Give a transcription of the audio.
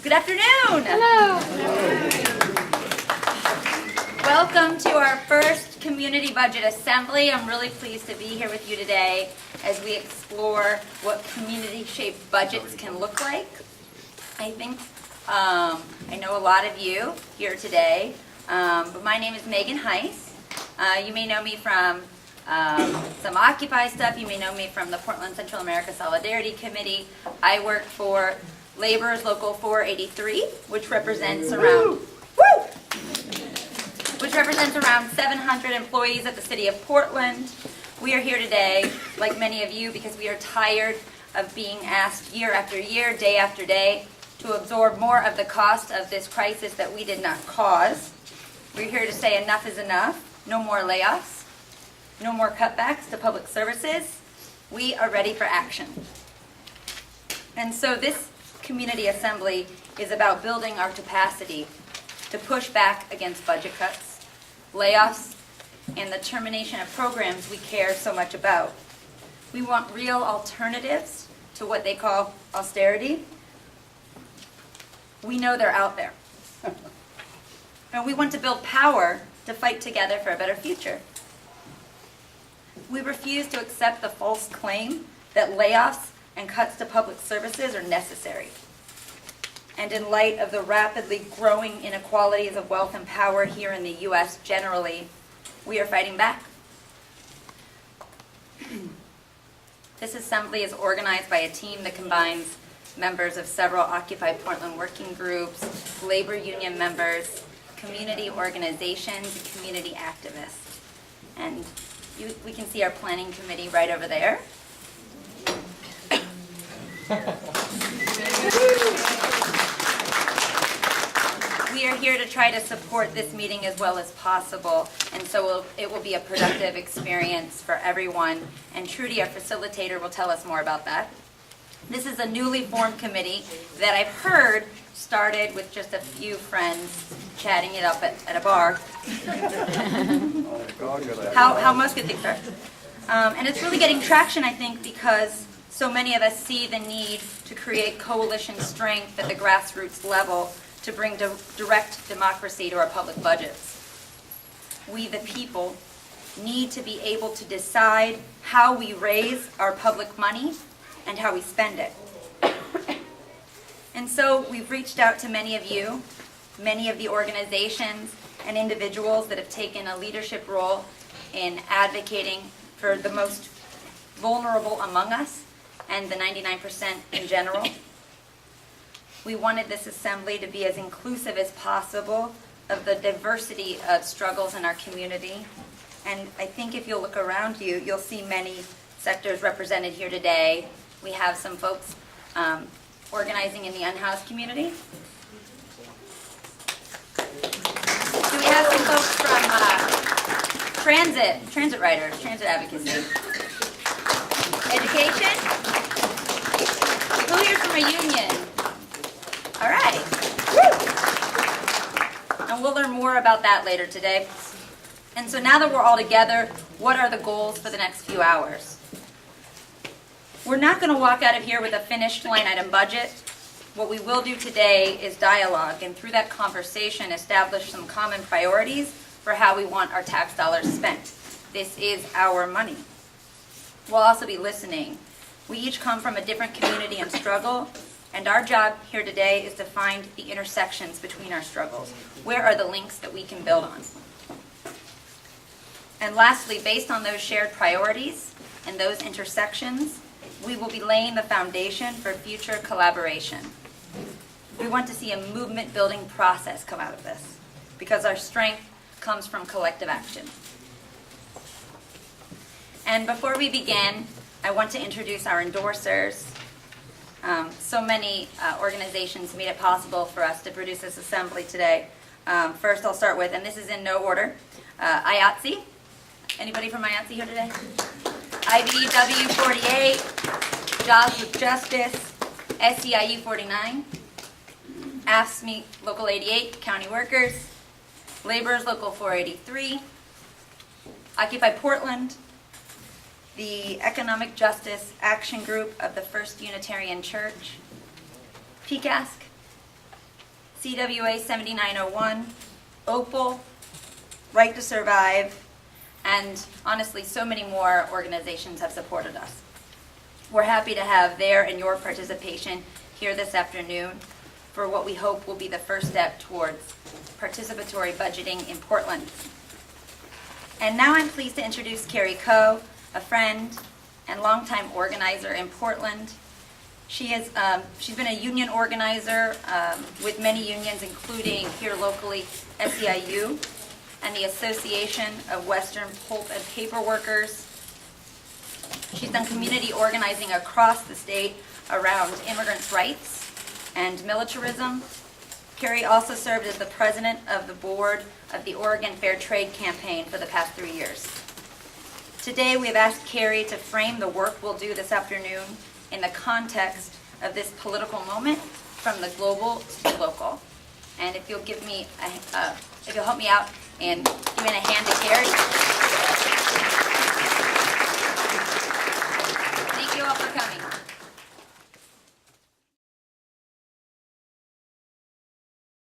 Good afternoon. Hello. Welcome to our first Community Budget Assembly. I'm really pleased to be here with you today as we explore what community-shaped budgets can look like. I think I know a lot of you here today, but my name is Megan Heiss. You may know me from some Occupy stuff. You may know me from the Portland Central America Solidarity Committee. I work for Labor's Local 483, which represents around 700 employees at the City of Portland. We are here today, like many of you, because we are tired of being asked year after year, day after day, to absorb more of the cost of this crisis that we did not cause. We're here to say enough is enough, no more layoffs, no more cutbacks to public services. We are ready for action. And so this Community Assembly is about building our capacity to push back against budget cuts, layoffs, and the termination of programs we care so much about. We want real alternatives to what they call austerity. We know they're out there. And we want to build power to fight together for a better future. We refuse to accept the false claim that layoffs and cuts to public services are necessary. And in light of the rapidly growing inequalities of wealth and power here in the U.S. generally, we are fighting back. This assembly is organized by a team that combines members of several Occupy Portland working groups, labor union members, community organizations, and community activists. And we can see our planning committee right over there. We are here to try to support this meeting as well as possible, and so it will be a productive experience for everyone. And Trudy, our facilitator, will tell us more about that. This is a newly formed committee that I've heard started with just a few friends chatting it up at a bar. How most good things start. And it's really getting traction, I think, because so many of us see the need to create coalition strength at the grassroots level to bring direct democracy to our public budgets. We, the people, need to be able to decide how we raise our public money and how we spend it. And so we've reached out to many of you, many of the organizations and individuals that have taken a leadership role in advocating for the most vulnerable among us and the 99% in general. We wanted this assembly to be as inclusive as possible of the diversity of struggles in our community. And I think if you'll look around you, you'll see many sectors represented here today. We have some folks organizing in the unhoused community. Do we have some folks from transit riders, transit advocacy? Education? Who here's from a union? All right. Woo! And we'll learn more about that later today. And so now that we're all together, what are the goals for the next few hours? We're not going to walk out of here with a finished line item budget. What we will do today is dialogue, and through that conversation, establish some common priorities for how we want our tax dollars spent. This is our money. We'll also be listening. We each come from a different community and struggle, and our job here today is to find the intersections between our struggles. Where are the links that we can build on? And lastly, based on those shared priorities and those intersections, we will be laying the foundation for future collaboration. We want to see a movement-building process come out of this, because our strength comes from collective action. And before we begin, I want to introduce our endorsers. So many organizations made it possible for us to produce this assembly today. First, I'll start with, and this is in no order, IATSE. Anybody from IATSE here today? IBEW 48, Jobs with Justice, SEIU 49, AFSCME Local 88, County Workers, Labor's Local 483, Occupy Portland, the Economic Justice Action Group of the First Unitarian Church, PCASC, CWA 7901, OPAL, Right to Survive, and honestly, so many more organizations have supported us. We're happy to have their and your participation here this afternoon for what we hope will be the first step towards participatory budgeting in Portland. And now I'm pleased to introduce Carrie Coe, a friend and longtime organizer in Portland. She's been a union organizer with many unions, including here locally SEIU and the Association of Western Pulp and Paper Workers. She's done community organizing across the state around immigrants' rights and militarism. Carrie also served as the president of the board of the Oregon Fair Trade Campaign for the past 3 years. Today we have asked Carrie to frame the work we'll do this afternoon in the context of this political moment from the global to the local. And if you'll give me, if you'll help me out and give a hand to Carrie.